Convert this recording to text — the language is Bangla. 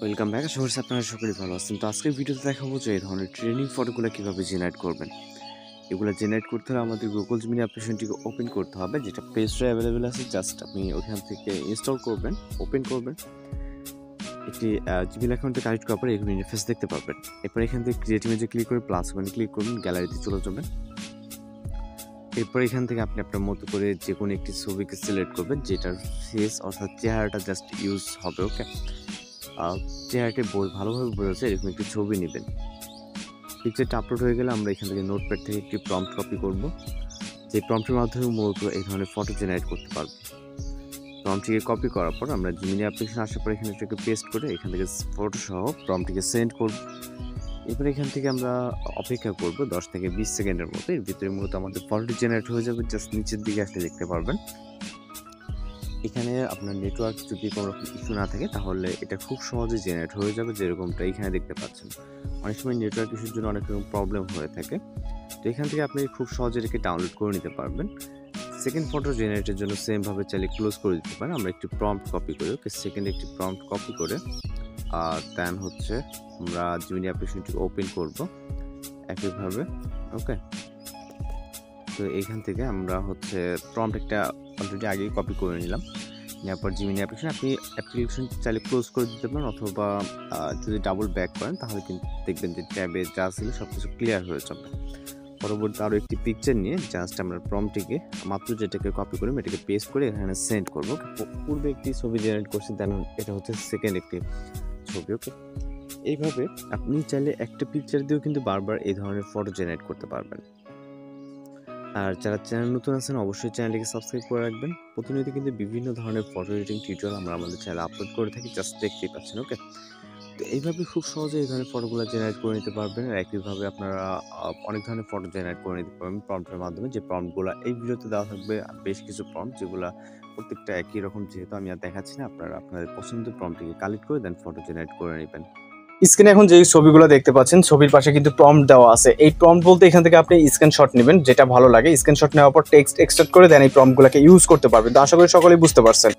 Welcome back. আশা করছি আপনারা সকলেই ভালো আছেন। তো আজকের ভিডিওতে দেখাবো যে এই ধরনের ট্রেনিং ফটোগুলো কীভাবে জেনারেট করবেন। এগুলো জেনারেট করতে হলে আমাদের গুগল জিমিনি অ্যাপ্লিকেশনটিকে ওপেন করতে হবে, যেটা প্লে স্টোরে অ্যাভেলেবেল আছে। জাস্ট আপনি ওখান থেকে ইনস্টল করবেন, ওপেন করবেন। একটি জিমেল অ্যাকাউন্টে কানেক্ট করার পরে এগুলো ইন্টারফেস দেখতে পারবেন। এরপর এখান থেকে ক্রিয়েট ইমেজে ক্লিক করে প্লাস ওখানে ক্লিক করবেন, গ্যালারিতে চলে যাবেন। এরপর এখান থেকে আপনি আপনার মতো করে যে কোনো একটি ছবিকে সিলেক্ট করবেন, যেটার ফেস অর্থাৎ চেহারাটা জাস্ট ইউজ হবে। ওকে, চেহারাটি ভালোভাবে বোঝা যায় এরকম একটি ছবি নেবেন। পিকচারটা আপলোড হয়ে গেলে আমরা এখান থেকে নোটপ্যাড থেকে একটি প্রম্পট কপি করব, যে প্রম্পটের মাধ্যমে মূলত এই ধরনের ফটো জেনারেট করতে পারবো। প্রম্পটটিকে কপি করার পর আমরা জিমিনি অ্যাপ্লিকেশন আসার পর এখানে এটাকে পেস্ট করে এখান থেকে ফটো সহ প্রম্পটটিকে সেন্ড করব। এরপর এখান থেকে আমরা অপেক্ষা করব 10 থেকে 20 সেকেন্ডের মতো। এর ভিতরে মূলত আমাদের ফটোটি জেনারেট হয়ে যাবে। জাস্ট নিচের দিকে আসলে দেখতে পারবেন। এখানে আপনার নেটওয়ার্ক যদি কোনো রকম ইস্যু না থাকে তাহলে এটা খুব সহজে জেনারেট হয়ে যাবে, যেরকমটা এখানে দেখতে পাচ্ছেন। অনেক সময় নেটওয়ার্ক ইস্যুর জন্য অনেক রকম প্রবলেম হয়ে থাকে। তো এখান থেকে আপনি খুব সহজে এটাকে ডাউনলোড করে নিতে পারবেন। সেকেন্ড ফটো জেনারেটের জন্য সেমভাবে চাইলে ক্লোজ করে দিতে পারেন। আমরা একটি প্রম্পট কপি করি। ওকে, সেকেন্ড একটি প্রম্পট কপি করে দেন হচ্ছে আমরা জিমিনি অ্যাপ্লিকেশনটি ওপেন করব একইভাবে। ওকে, তো এইখান থেকে আমরা হচ্ছে প্রম্পট একটা অলরেডি আগেই কপি করে নিলাম। নেওয়ার পর জিমিনি অ্যাপ্লিকেশন চাইলে ক্লোজ করে দিতে পারেন, অথবা যদি ডাবল ব্যাক করেন তাহলে কিন্তু দেখবেন যে ট্যাবে যা ছিল সব কিছু ক্লিয়ার হয়ে যাবে। পরবর্তী আরও একটি পিকচার নিয়ে জাস্ট আমরা প্রম্পটটিকে মাত্র যেটাকে কপি করে এটাকে পেস্ট করে এখানে সেন্ড করবো। পূর্বে একটি ছবি জেনারেট করছি, দেন এটা হচ্ছে সেকেন্ড একটি ছবি। ওকে, এইভাবে আপনি চাইলে একটা পিকচার দিয়েও কিন্তু বারবার এই ধরনের ফটো জেনারেট করতে পারবেন। আর যারা চ্যানেল নতুন আছেন অবশ্যই চ্যানেলটিকে সাবস্ক্রাইব করে রাখবেন। প্রতিনিয়ত কিন্তু বিভিন্ন ধরনের ফটো এডিটিং টিউটোরিয়াল আমরা আমাদের চ্যানেলে আপলোড করে থাকি, জাস্ট দেখতেই পাচ্ছেন। ওকে, তো এইভাবে খুব সহজে এই ধরনের ফটোগুলো জেনারেট করে নিতে পারবেন। আর একইভাবে আপনারা অনেক ধরনের ফটো জেনারেট করে নিতে পারবেন প্রম্পটের মাধ্যমে। যে প্রম্পটগুলো এই ভিডিওতে দেওয়া থাকবে বেশ কিছু প্রম্পট, যেগুলো প্রত্যেকটা একই রকম, যেহেতু আমি আর দেখাচ্ছি না। আপনারা আপনাদের পছন্দের প্রম্পটটিকে কালেক্ট করে দেন ফটো জেনারেট করে নেবেন। স্ক্রিনে এখন যে ছবিগুলো দেখতে পাচ্ছেন, ছবির পাশে কিন্তু প্রম্পট দেওয়া আছে। এই প্রম্পট বলতে এখান থেকে আপনি স্ক্রিনশট নেবেন, যেটা ভালো লাগে। স্ক্রিনশট নেওয়ার পর টেক্সট এক্সট্রাক্ট করে দেন এই প্রম্পটগুলোকে ইউজ করতে পারবেন। তো আশা করি সকলেই বুঝতে পারছেন।